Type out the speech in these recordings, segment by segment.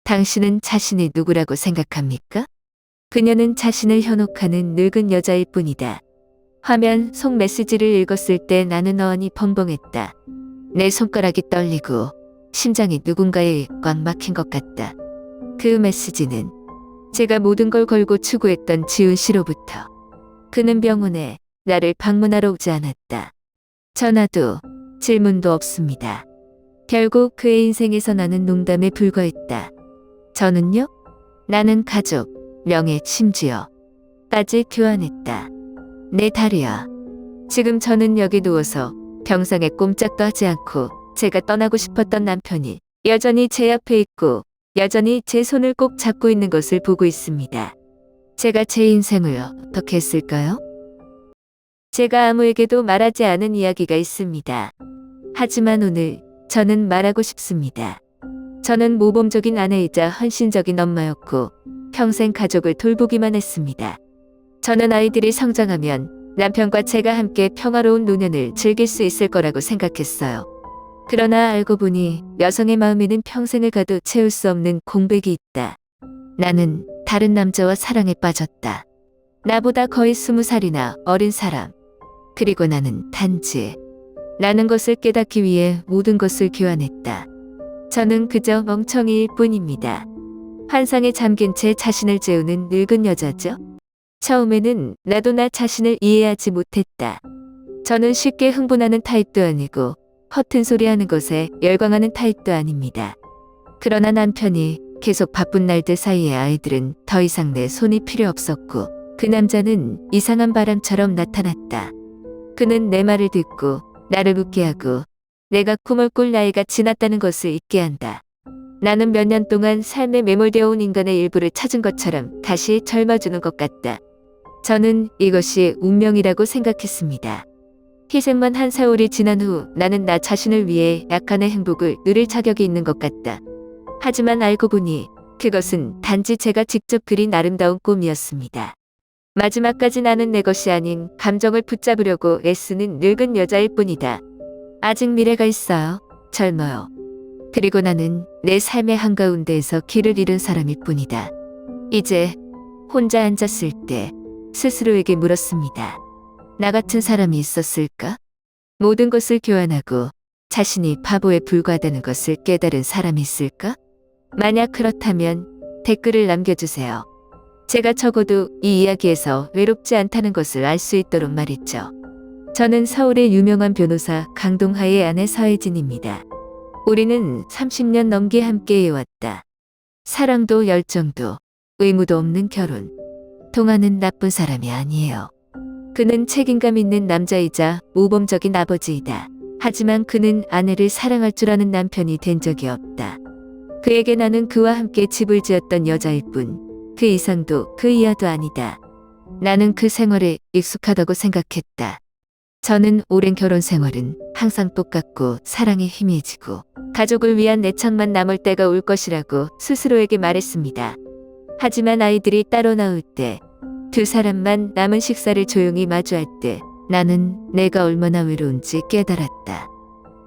당신은 자신이 누구라고 생각합니까? 그녀는 자신을 현혹하는 늙은 여자일 뿐이다. 화면 속 메시지를 읽었을 때 나는 어안이 벙벙했다. 내 손가락이 떨리고 심장이 누군가에 꽉 막힌 것 같다. 그 메시지는 제가 모든 걸 걸고 추구했던 지훈 씨로부터. 그는 병원에 나를 방문하러 오지 않았다. 전화도 질문도 없습니다. 결국 그의 인생에서 나는 농담에 불과했다. 저는요? 나는 가족, 명예, 심지어 까지 교환했다. 내 다리야. 지금 저는 여기 누워서 병상에 꼼짝도 하지 않고 제가 떠나고 싶었던 남편이 여전히 제 앞에 있고 여전히 제 손을 꼭 잡고 있는 것을 보고 있습니다. 제가 제 인생을 어떻게 했을까요? 제가 아무에게도 말하지 않은 이야기가 있습니다. 하지만 오늘 저는 말하고 싶습니다. 저는 모범적인 아내이자 헌신적인 엄마였고 평생 가족을 돌보기만 했습니다. 저는 아이들이 성장하면 남편과 제가 함께 평화로운 노년을 즐길 수 있을 거라고 생각했어요. 그러나 알고 보니 여성의 마음에는 평생을 가도 채울 수 없는 공백이 있다. 나는 다른 남자와 사랑에 빠졌다. 나보다 거의 20살이나 어린 사람. 그리고 나는 단지 라는 것을 깨닫기 위해 모든 것을 교환했다. 저는 그저 멍청이일 뿐입니다. 환상에 잠긴 채 자신을 재우는 늙은 여자죠. 처음에는 나도 나 자신을 이해하지 못했다. 저는 쉽게 흥분하는 타입도 아니고 허튼 소리 하는 것에 열광하는 타입도 아닙니다. 그러나 남편이 계속 바쁜 날들 사이에 아이들은 더 이상 내 손이 필요 없었고 그 남자는 이상한 바람처럼 나타났다. 그는 내 말을 듣고 나를 웃게 하고 내가 꿈을 꿀 나이가 지났다는 것을 잊게 한다. 나는 몇 년 동안 삶에 매몰되어 온 인간의 일부를 찾은 것처럼 다시 젊어지는 것 같다. 저는 이것이 운명이라고 생각했습니다. 희생만 한 세월이 지난 후 나는 나 자신을 위해 약간의 행복을 누릴 자격이 있는 것 같다. 하지만 알고 보니 그것은 단지 제가 직접 그린 아름다운 꿈이었습니다. 마지막까지 나는 내 것이 아닌 감정을 붙잡으려고 애쓰는 늙은 여자일 뿐이다. 아직 미래가 있어요. 젊어요. 그리고 나는 내 삶의 한가운데에서 길을 잃은 사람일 뿐이다. 이제 혼자 앉았을 때 스스로에게 물었습니다. 나 같은 사람이 있었을까? 모든 것을 교환하고 자신이 바보에 불과하다는 것을 깨달은 사람이 있을까? 만약 그렇다면 댓글을 남겨주세요. 제가 적어도 이 이야기에서 외롭지 않다는 것을 알 수 있도록 말이죠. 저는 서울의 유명한 변호사 강동하의 아내 서혜진입니다. 우리는 30년 넘게 함께 해왔다. 사랑도 열정도 의무도 없는 결혼. 동하는 나쁜 사람이 아니에요. 그는 책임감 있는 남자이자 모범적인 아버지이다. 하지만 그는 아내를 사랑할 줄 아는 남편이 된 적이 없다. 그에게 나는 그와 함께 집을 지었던 여자일 뿐, 그 이상도 그 이하도 아니다. 나는 그 생활에 익숙하다고 생각했다. 저는 오랜 결혼 생활은 항상 똑같고 사랑에 희미해지고 가족을 위한 애착만 남을 때가 올 것이라고 스스로에게 말했습니다. 하지만 아이들이 따로 나올 때, 두 사람만 남은 식사를 조용히 마주할 때 나는 내가 얼마나 외로운지 깨달았다.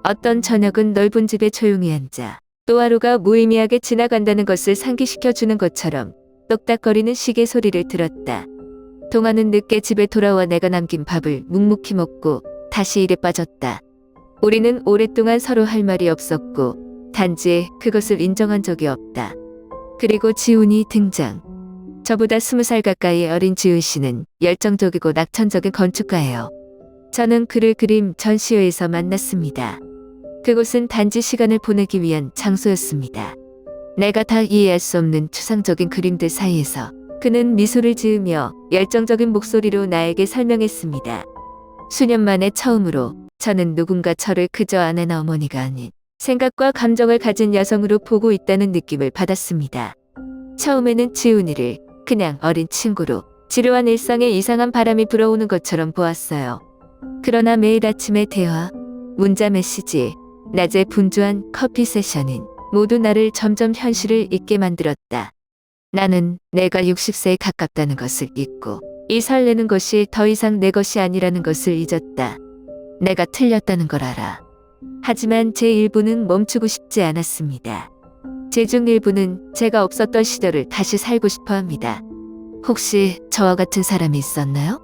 어떤 저녁은 넓은 집에 조용히 앉아 또 하루가 무의미하게 지나간다는 것을 상기시켜주는 것처럼 똑딱거리는 시계 소리를 들었다. 동화는 늦게 집에 돌아와 내가 남긴 밥을 묵묵히 먹고 다시 일에 빠졌다. 우리는 오랫동안 서로 할 말이 없었고 단지 그것을 인정한 적이 없다. 그리고 지훈이 등장. 저보다 20살 가까이 어린 지훈 씨는 열정적이고 낙천적인 건축가예요. 저는 그를 그림 전시회에서 만났습니다. 그곳은 단지 시간을 보내기 위한 장소였습니다. 내가 다 이해할 수 없는 추상적인 그림들 사이에서 그는 미소를 지으며 열정적인 목소리로 나에게 설명했습니다. 수년 만에 처음으로 저는 누군가 저를 그저 아내나 어머니가 아닌 생각과 감정을 가진 여성으로 보고 있다는 느낌을 받았습니다. 처음에는 지훈이를 그냥 어린 친구로 지루한 일상에 이상한 바람이 불어오는 것처럼 보았어요. 그러나 매일 아침의 대화, 문자 메시지, 낮에 분주한 커피 세션은 모두 나를 점점 현실을 잊게 만들었다. 나는 내가 60세에 가깝다는 것을 잊고 이 설레는 것이 더 이상 내 것이 아니라는 것을 잊었다. 내가 틀렸다는 걸 알아. 하지만 제 일부는 멈추고 싶지 않았습니다. 제 중 일부는 제가 없었던 시절을 다시 살고 싶어 합니다. 혹시 저와 같은 사람이 있었나요?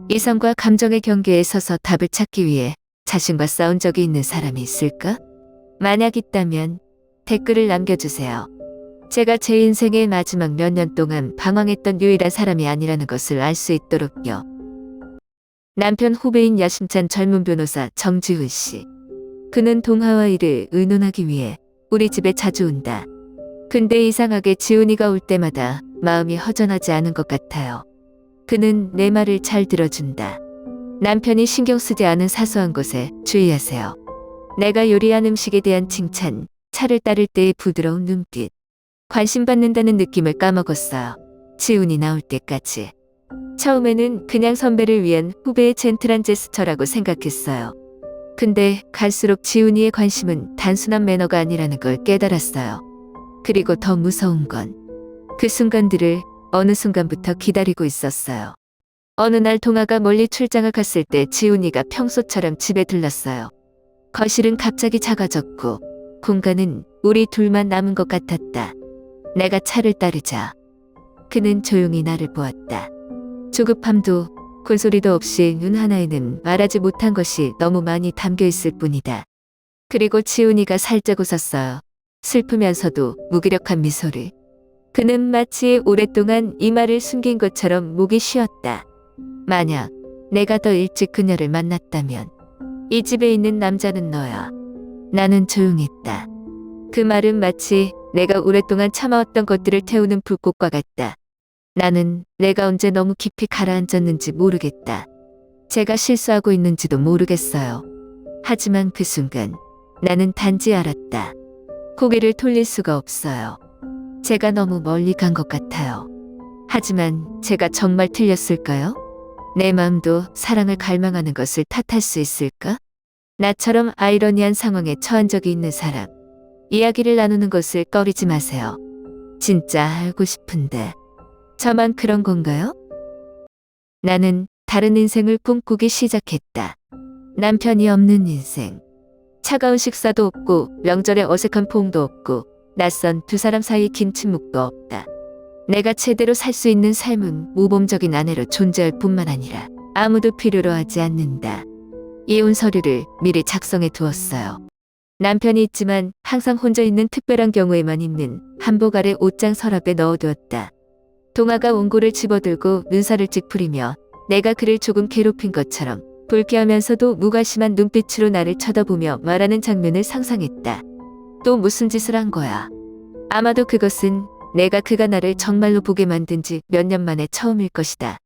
이성과 감정의 경계에 서서 답을 찾기 위해 자신과 싸운 적이 있는 사람이 있을까? 만약 있다면 댓글을 남겨주세요. 제가 제 인생의 마지막 몇 년 동안 방황했던 유일한 사람이 아니라는 것을 알 수 있도록요. 남편 후배인 야심찬 젊은 변호사 정지훈 씨. 그는 동하와 일을 의논하기 위해 우리 집에 자주 온다. 근데 이상하게 지훈이가 올 때마다 마음이 허전하지 않은 것 같아요. 그는 내 말을 잘 들어준다. 남편이 신경 쓰지 않은 사소한 것에 주의하세요. 내가 요리한 음식에 대한 칭찬, 차를 따를 때의 부드러운 눈빛. 관심받는다는 느낌을 까먹었어요. 지훈이 나올 때까지. 처음에는 그냥 선배를 위한 후배의 젠틀한 제스처라고 생각했어요. 근데 갈수록 지훈이의 관심은 단순한 매너가 아니라는 걸 깨달았어요. 그리고 더 무서운 건 그 순간들을 어느 순간부터 기다리고 있었어요. 어느 날 동아가 멀리 출장을 갔을 때 지훈이가 평소처럼 집에 들렀어요. 거실은 갑자기 작아졌고 공간은 우리 둘만 남은 것 같았다. 내가 차를 따르자 그는 조용히 나를 보았다. 조급함도 곤소리도 없이 눈 하나에는 말하지 못한 것이 너무 많이 담겨 있을 뿐이다. 그리고 지훈이가 살짝 웃었어요. 슬프면서도 무기력한 미소를. 그는 마치 오랫동안 이 말을 숨긴 것처럼 목이 쉬었다. 만약 내가 더 일찍 그녀를 만났다면 이 집에 있는 남자는 너야. 나는 조용했다. 그 말은 마치 내가 오랫동안 참아왔던 것들을 태우는 불꽃과 같다. 나는 내가 언제 너무 깊이 가라앉았는지 모르겠다. 제가 실수하고 있는지도 모르겠어요. 하지만 그 순간 나는 단지 알았다. 고개를 돌릴 수가 없어요. 제가 너무 멀리 간 것 같아요. 하지만 제가 정말 틀렸을까요? 내 마음도 사랑을 갈망하는 것을 탓할 수 있을까? 나처럼 아이러니한 상황에 처한 적이 있는 사람. 이야기를 나누는 것을 꺼리지 마세요. 진짜 알고 싶은데. 저만 그런 건가요? 나는 다른 인생을 꿈꾸기 시작했다. 남편이 없는 인생. 차가운 식사도 없고 명절에 어색한 포옹도 없고 낯선 두 사람 사이 긴 침묵도 없다. 내가 제대로 살 수 있는 삶은 모범적인 아내로 존재할 뿐만 아니라 아무도 필요로 하지 않는다. 이혼 서류를 미리 작성해 두었어요. 남편이 있지만 항상 혼자 있는 특별한 경우에만 입는 한복 아래 옷장 서랍에 넣어두었다. 동아가 원고를 집어들고 눈살을 찌푸리며 내가 그를 조금 괴롭힌 것처럼 불쾌하면서도 무관심한 눈빛으로 나를 쳐다보며 말하는 장면을 상상했다. 또 무슨 짓을 한 거야? 아마도 그것은 내가 그가 나를 정말로 보게 만든 지 몇 년 만에 처음일 것이다.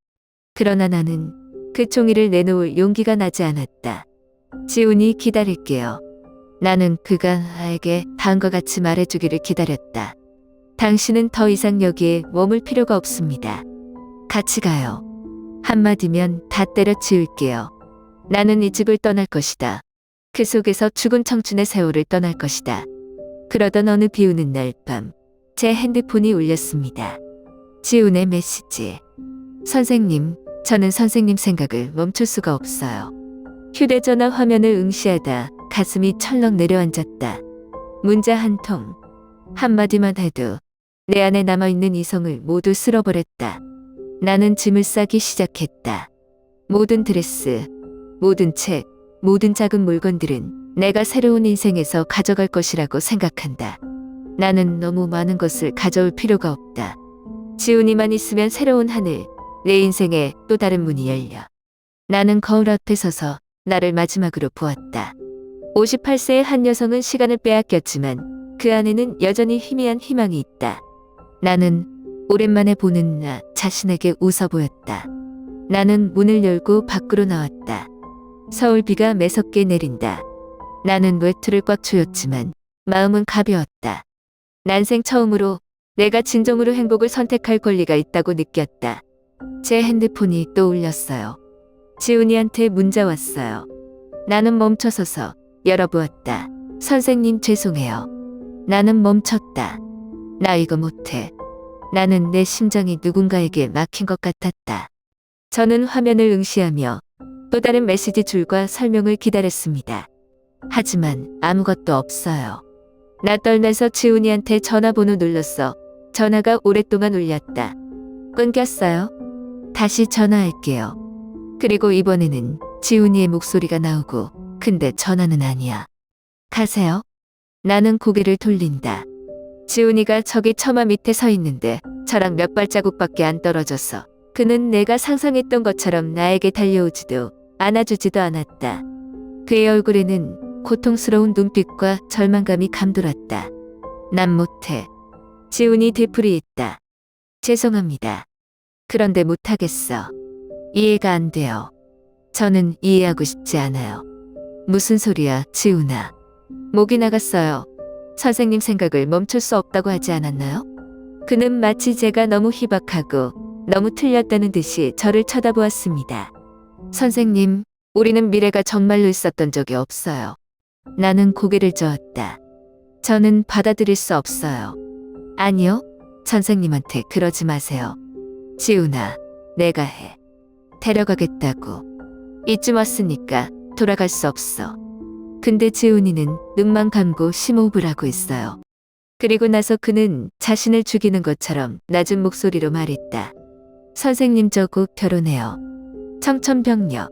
그러나 나는 그 종이를 내놓을 용기가 나지 않았다. 지훈이 기다릴게요. 나는 그가 나에게 다음과 같이 말해주기를 기다렸다. 당신은 더 이상 여기에 머물 필요가 없습니다. 같이 가요. 한마디면 다 때려치울게요. 나는 이 집을 떠날 것이다. 그 속에서 죽은 청춘의 세월을 떠날 것이다. 그러던 어느 비 오는 날 밤, 제 핸드폰이 울렸습니다. 지훈의 메시지. 선생님, 저는 선생님 생각을 멈출 수가 없어요. 휴대전화 화면을 응시하다 가슴이 철렁 내려앉았다. 문자 한 통. 한마디만 해도 내 안에 남아있는 이성을 모두 쓸어버렸다. 나는 짐을 싸기 시작했다. 모든 드레스, 모든 책, 모든 작은 물건들은 내가 새로운 인생에서 가져갈 것이라고 생각한다. 나는 너무 많은 것을 가져올 필요가 없다. 지훈이만 있으면 새로운 하늘, 내 인생에 또 다른 문이 열려. 나는 거울 앞에 서서 나를 마지막으로 보았다. 58세의 한 여성은 시간을 빼앗겼지만 그 안에는 여전히 희미한 희망이 있다. 나는 오랜만에 보는 나 자신에게 웃어 보였다. 나는 문을 열고 밖으로 나왔다. 서울 비가 매섭게 내린다. 나는 외투를 꽉 조였지만 마음은 가벼웠다. 난생 처음으로 내가 진정으로 행복을 선택할 권리가 있다고 느꼈다. 제 핸드폰이 또 울렸어요. 지훈이한테 문자 왔어요. 나는 멈춰서서 열어보았다. 선생님 죄송해요. 나는 멈췄다. 나 이거 못해. 나는 내 심장이 누군가에게 막힌 것 같았다. 저는 화면을 응시하며 또 다른 메시지 줄과 설명을 기다렸습니다. 하지만 아무것도 없어요. 나 떨면서 지훈이한테 전화번호 눌렀어. 전화가 오랫동안 울렸다. 끊겼어요. 다시 전화할게요. 그리고 이번에는 지훈이의 목소리가 나오고 근데 전화는 아니야. 가세요. 나는 고개를 돌린다. 지훈이가 저기 처마 밑에 서 있는데 저랑 몇 발자국밖에 안 떨어졌어. 그는 내가 상상했던 것처럼 나에게 달려오지도 안아주지도 않았다. 그의 얼굴에는 고통스러운 눈빛과 절망감이 감돌았다. 난 못해. 지훈이 되풀이했다. 죄송합니다. 그런데 못하겠어. 이해가 안 돼요. 저는 이해하고 싶지 않아요. 무슨 소리야, 지훈아. 목이 나갔어요. 선생님 생각을 멈출 수 없다고 하지 않았나요? 그는 마치 제가 너무 희박하고 너무 틀렸다는 듯이 저를 쳐다보았습니다. 선생님, 우리는 미래가 정말로 있었던 적이 없어요. 나는 고개를 저었다. 저는 받아들일 수 없어요. 아니요, 선생님한테 그러지 마세요. 지훈아, 내가 해. 데려가겠다고. 이쯤 왔으니까 돌아갈 수 없어. 근데 지훈이는 눈만 감고 심호흡을 하고 있어요. 그리고 나서 그는 자신을 죽이는 것처럼 낮은 목소리로 말했다. 선생님 저 곧 결혼해요. 청천벽력.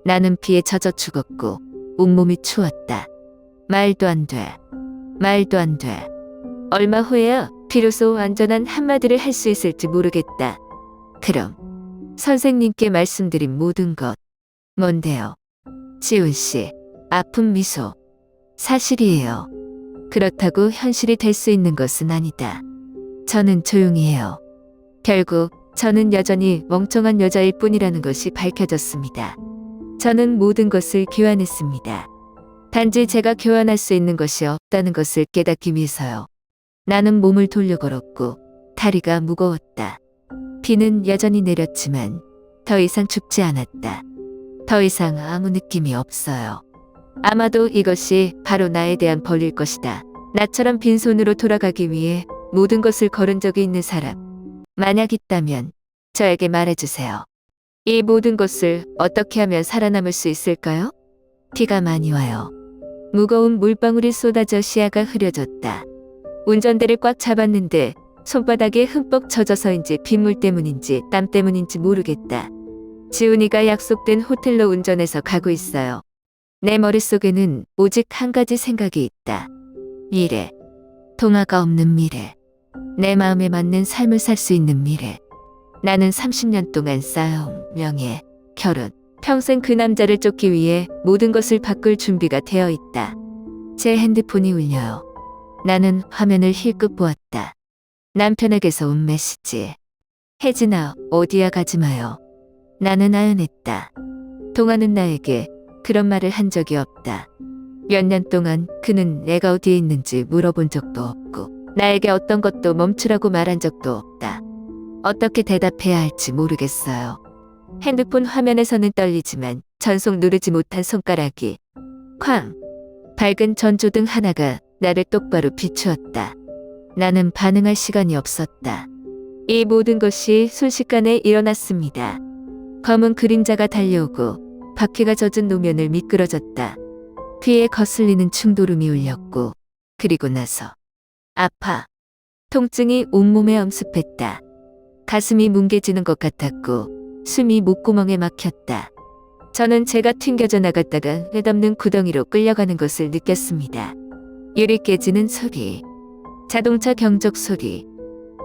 나는 비에 젖어 죽었고 온몸이 추웠다. 말도 안 돼. 말도 안 돼. 얼마 후에야 비로소 안전한 한마디를 할 수 있을지 모르겠다. 그럼 선생님께 말씀드린 모든 것 뭔데요? 지훈 씨, 아픈 미소. 사실이에요. 그렇다고 현실이 될 수 있는 것은 아니다. 저는 조용히 해요. 결국 저는 여전히 멍청한 여자일 뿐이라는 것이 밝혀졌습니다. 저는 모든 것을 교환했습니다. 단지 제가 교환할 수 있는 것이 없다는 것을 깨닫기 위해서요. 나는 몸을 돌려 걸었고 다리가 무거웠다. 비는 여전히 내렸지만 더 이상 춥지 않았다. 더 이상 아무 느낌이 없어요. 아마도 이것이 바로 나에 대한 벌일 것이다. 나처럼 빈손으로 돌아가기 위해 모든 것을 걸은 적이 있는 사람. 만약 있다면 저에게 말해주세요. 이 모든 것을 어떻게 하면 살아남을 수 있을까요? 비가 많이 와요. 무거운 물방울이 쏟아져 시야가 흐려졌다. 운전대를 꽉 잡았는데 손바닥에 흠뻑 젖어서인지 빗물 때문인지 땀 때문인지 모르겠다. 지훈이가 약속된 호텔로 운전해서 가고 있어요. 내 머릿속에는 오직 한 가지 생각이 있다. 미래. 동화가 없는 미래. 내 마음에 맞는 삶을 살 수 있는 미래. 나는 30년 동안 쌓아온 명예, 결혼, 평생 그 남자를 쫓기 위해 모든 것을 바꿀 준비가 되어 있다. 제 핸드폰이 울려요. 나는 화면을 힐끗 보았다. 남편에게서 온 메시지. 혜진아, 어디야 가지 마요. 나는 아연했다. 동화는 나에게 그런 말을 한 적이 없다. 몇 년 동안 그는 내가 어디에 있는지 물어본 적도 없고 나에게 어떤 것도 멈추라고 말한 적도 없다. 어떻게 대답해야 할지 모르겠어요. 핸드폰 화면에서는 떨리지만 전속 누르지 못한 손가락이 쾅! 밝은 전조등 하나가 나를 똑바로 비추었다. 나는 반응할 시간이 없었다. 이 모든 것이 순식간에 일어났습니다. 검은 그림자가 달려오고 바퀴가 젖은 노면을 미끄러졌다. 귀에 거슬리는 충돌음이 울렸고 그리고 나서 아파. 통증이 온몸에 엄습했다. 가슴이 뭉개지는 것 같았고 숨이 목구멍에 막혔다. 저는 제가 튕겨져 나갔다가 끝없는 구덩이로 끌려가는 것을 느꼈습니다. 유리 깨지는 소리, 자동차 경적 소리,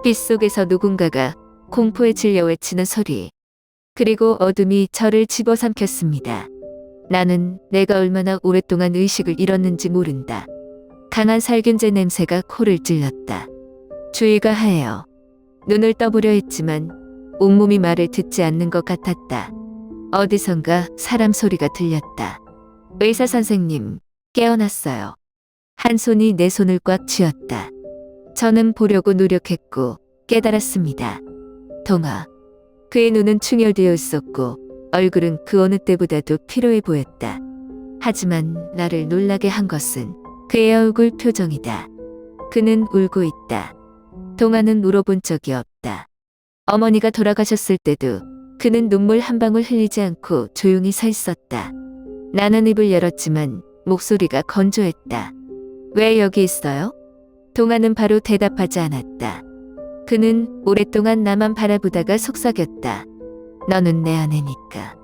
빗속에서 누군가가 공포에 질려 외치는 소리, 그리고 어둠이 저를 집어삼켰습니다. 나는 내가 얼마나 오랫동안 의식을 잃었는지 모른다. 강한 살균제 냄새가 코를 찔렀다. 주의가 하얘요. 눈을 떠보려 했지만 온몸이 말을 듣지 않는 것 같았다. 어디선가 사람 소리가 들렸다. 의사 선생님, 깨어났어요. 한 손이 내 손을 꽉 쥐었다. 저는 보려고 노력했고 깨달았습니다. 동화. 그의 눈은 충혈되어 있었고 얼굴은 그 어느 때보다도 피로해 보였다. 하지만 나를 놀라게 한 것은 그의 얼굴 표정이다. 그는 울고 있다. 동화는 울어본 적이 없다. 어머니가 돌아가셨을 때도 그는 눈물 한 방울 흘리지 않고 조용히 서 있었다. 나는 입을 열었지만 목소리가 건조했다. 왜 여기 있어요? 동아는 바로 대답하지 않았다. 그는 오랫동안 나만 바라보다가 속삭였다. 너는 내 아내니까.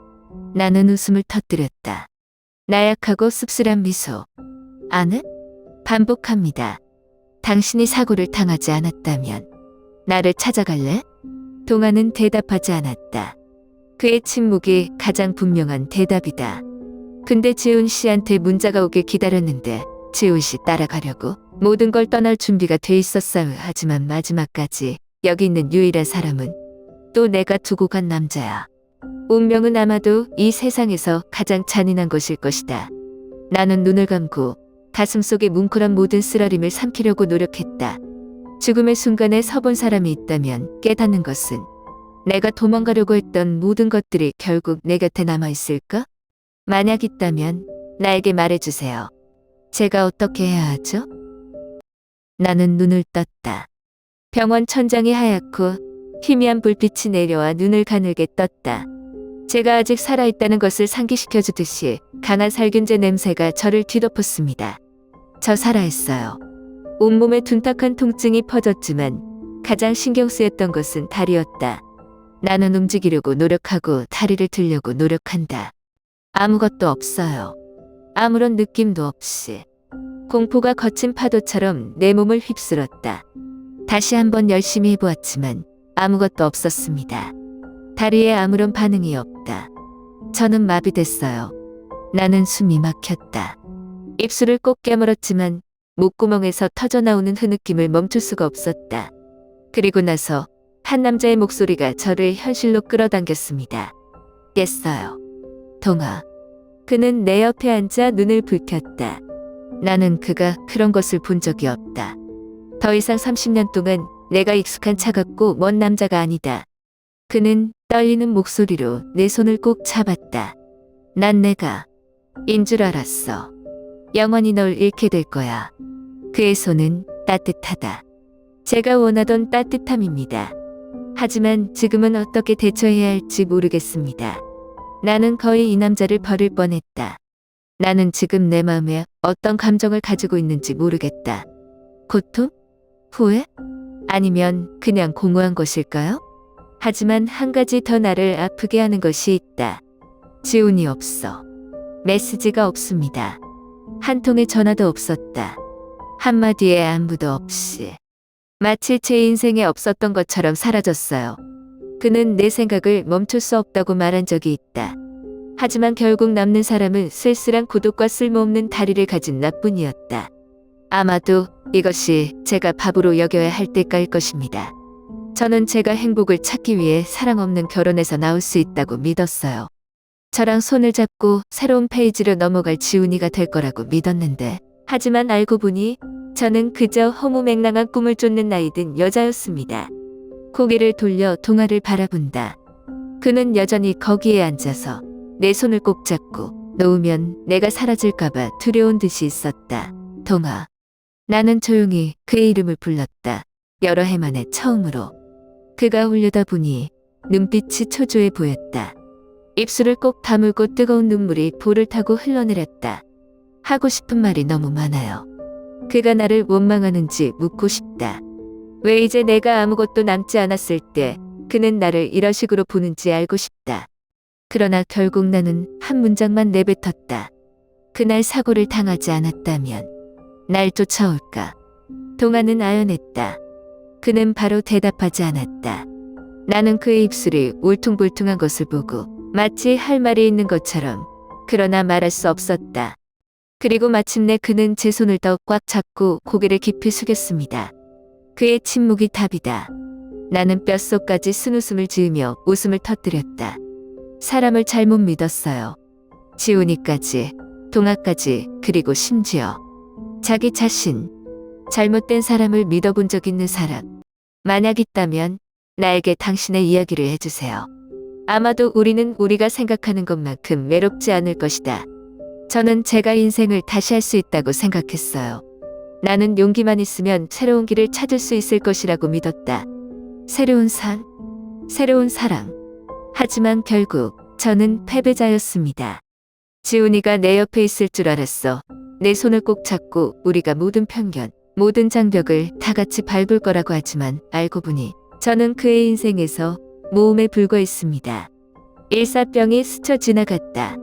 나는 웃음을 터뜨렸다. 나약하고 씁쓸한 미소. 아내? 반복합니다. 당신이 사고를 당하지 않았다면 나를 찾아갈래? 동아는 대답하지 않았다. 그의 침묵이 가장 분명한 대답이다. 근데 지훈 씨한테 문자가 오길 기다렸는데 지훈 씨 따라가려고 모든 걸 떠날 준비가 돼 있었어요. 하지만 마지막까지 여기 있는 유일한 사람은 또 내가 두고 간 남자야. 운명은 아마도 이 세상에서 가장 잔인한 것일 것이다. 나는 눈을 감고 가슴속에 뭉클한 모든 쓰라림을 삼키려고 노력했다. 죽음의 순간에 서본 사람이 있다면 깨닫는 것은 내가 도망가려고 했던 모든 것들이 결국 내 곁에 남아있을까? 만약 있다면 나에게 말해주세요. 제가 어떻게 해야 하죠? 나는 눈을 떴다. 병원 천장이 하얗고 희미한 불빛이 내려와 눈을 가늘게 떴다. 제가 아직 살아있다는 것을 상기시켜주듯이 강한 살균제 냄새가 저를 뒤덮었습니다. 저 살아있어요. 온몸에 둔탁한 통증이 퍼졌지만 가장 신경 쓰였던 것은 다리였다. 나는 움직이려고 노력하고 다리를 들려고 노력한다. 아무것도 없어요. 아무런 느낌도 없이. 공포가 거친 파도처럼 내 몸을 휩쓸었다. 다시 한번 열심히 해보았지만 아무것도 없었습니다. 다리에 아무런 반응이 없다. 저는 마비됐어요. 나는 숨이 막혔다. 입술을 꼭 깨물었지만 목구멍에서 터져나오는 흐느낌을 멈출 수가 없었다. 그리고 나서 한 남자의 목소리가 저를 현실로 끌어당겼습니다. 깼어요. 동아. 그는 내 옆에 앉아 눈을 붉혔다. 나는 그가 그런 것을 본 적이 없다. 더 이상 30년 동안 내가 익숙한 차갑고 먼 남자가 아니다. 그는 떨리는 목소리로 내 손을 꼭 잡았다. 난 내가 인 줄 알았어. 영원히 널 잃게 될 거야. 그의 손은 따뜻하다. 제가 원하던 따뜻함입니다. 하지만 지금은 어떻게 대처해야 할지 모르겠습니다. 나는 거의 이 남자를 버릴 뻔했다. 나는 지금 내 마음에 어떤 감정을 가지고 있는지 모르겠다. 고통? 후회? 아니면 그냥 공허한 것일까요? 하지만 한 가지 더 나를 아프게 하는 것이 있다. 지훈이 없어. 메시지가 없습니다. 한 통의 전화도 없었다. 한마디의 안부도 없이. 마치 제 인생에 없었던 것처럼 사라졌어요. 그는 내 생각을 멈출 수 없다고 말한 적이 있다. 하지만 결국 남는 사람은 쓸쓸한 고독과 쓸모없는 다리를 가진 나뿐이었다. 아마도 이것이 제가 바보로 여겨야 할 때까일 것입니다. 저는 제가 행복을 찾기 위해 사랑 없는 결혼에서 나올 수 있다고 믿었어요. 저랑 손을 잡고 새로운 페이지로 넘어갈 지훈이가 될 거라고 믿었는데, 하지만 알고 보니 저는 그저 허무맹랑한 꿈을 쫓는 나이든 여자였습니다. 고개를 돌려 동아를 바라본다. 그는 여전히 거기에 앉아서 내 손을 꼭 잡고 놓으면 내가 사라질까봐 두려운 듯이 있었다. 동아. 나는 조용히 그의 이름을 불렀다. 여러 해 만에 처음으로. 그가 울려다 보니 눈빛이 초조해 보였다. 입술을 꼭 다물고 뜨거운 눈물이 볼을 타고 흘러내렸다. 하고 싶은 말이 너무 많아요. 그가 나를 원망하는지 묻고 싶다. 왜 이제 내가 아무것도 남지 않았을 때 그는 나를 이런 식으로 보는지 알고 싶다. 그러나 결국 나는 한 문장만 내뱉었다. 그날 사고를 당하지 않았다면 날 쫓아올까? 동아는 아연했다. 그는 바로 대답하지 않았다. 나는 그의 입술이 울퉁불퉁한 것을 보고 마치 할 말이 있는 것처럼, 그러나 말할 수 없었다. 그리고 마침내 그는 제 손을 더 꽉 잡고 고개를 깊이 숙였습니다. 그의 침묵이 답이다. 나는 뼛속까지 쓴웃음을 지으며 웃음을 터뜨렸다. 사람을 잘못 믿었어요. 지훈이까지, 동아까지, 그리고 심지어 자기 자신. 잘못된 사람을 믿어본 적 있는 사람. 만약 있다면 나에게 당신의 이야기를 해주세요. 아마도 우리는 우리가 생각하는 것만큼 외롭지 않을 것이다. 저는 제가 인생을 다시 할 수 있다고 생각했어요. 나는 용기만 있으면 새로운 길을 찾을 수 있을 것이라고 믿었다. 새로운 삶, 새로운 사랑. 하지만 결국 저는 패배자였습니다. 지훈이가 내 옆에 있을 줄 알았어. 내 손을 꼭 잡고 우리가 모든 편견, 모든 장벽을 다 같이 밟을 거라고 하지만 알고 보니 저는 그의 인생에서 모험에 불과했습니다. 일사병이 스쳐 지나갔다.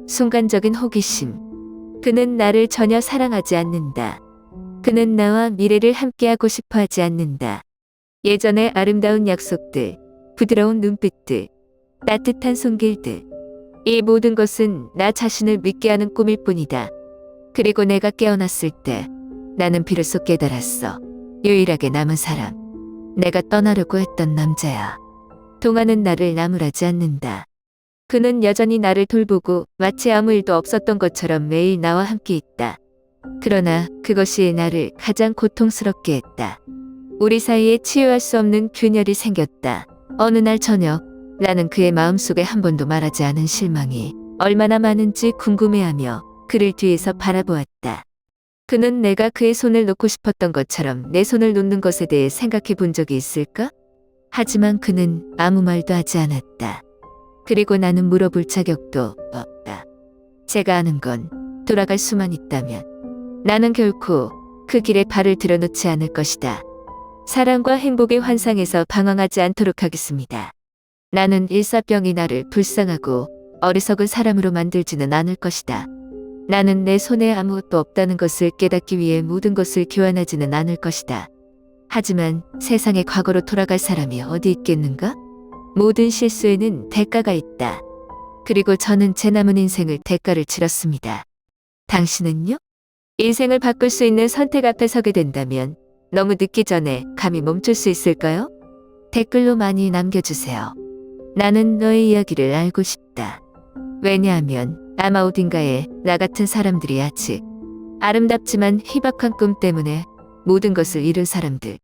순간적인 호기심. 그는 나를 전혀 사랑하지 않는다. 그는 나와 미래를 함께하고 싶어 하지 않는다. 예전의 아름다운 약속들, 부드러운 눈빛들, 따뜻한 손길들. 이 모든 것은 나 자신을 믿게 하는 꿈일 뿐이다. 그리고 내가 깨어났을 때 나는 비로소 깨달았어. 유일하게 남은 사람. 내가 떠나려고 했던 남자야. 동화는 나를 나무라지 않는다. 그는 여전히 나를 돌보고 마치 아무 일도 없었던 것처럼 매일 나와 함께 있다. 그러나 그것이 나를 가장 고통스럽게 했다. 우리 사이에 치유할 수 없는 균열이 생겼다. 어느 날 저녁, 나는 그의 마음속에 한 번도 말하지 않은 실망이 얼마나 많은지 궁금해하며 그를 뒤에서 바라보았다. 그는 내가 그의 손을 놓고 싶었던 것처럼 내 손을 놓는 것에 대해 생각해 본 적이 있을까? 하지만 그는 아무 말도 하지 않았다. 그리고 나는 물어볼 자격도 없다. 제가 아는 건 돌아갈 수만 있다면 나는 결코 그 길에 발을 들여놓지 않을 것이다. 사랑과 행복의 환상에서 방황하지 않도록 하겠습니다. 나는 일사병이 나를 불쌍하고 어리석은 사람으로 만들지는 않을 것이다. 나는 내 손에 아무것도 없다는 것을 깨닫기 위해 모든 것을 교환하지는 않을 것이다. 하지만 세상의 과거로 돌아갈 사람이 어디 있겠는가? 모든 실수에는 대가가 있다. 그리고 저는 제 남은 인생을 대가를 치렀습니다. 당신은요? 인생을 바꿀 수 있는 선택 앞에 서게 된다면 너무 늦기 전에 감히 멈출 수 있을까요? 댓글로 많이 남겨주세요. 나는 너의 이야기를 알고 싶다. 왜냐하면 아마 어딘가에 나 같은 사람들이 아직 아름답지만 희박한 꿈 때문에 모든 것을 잃은 사람들,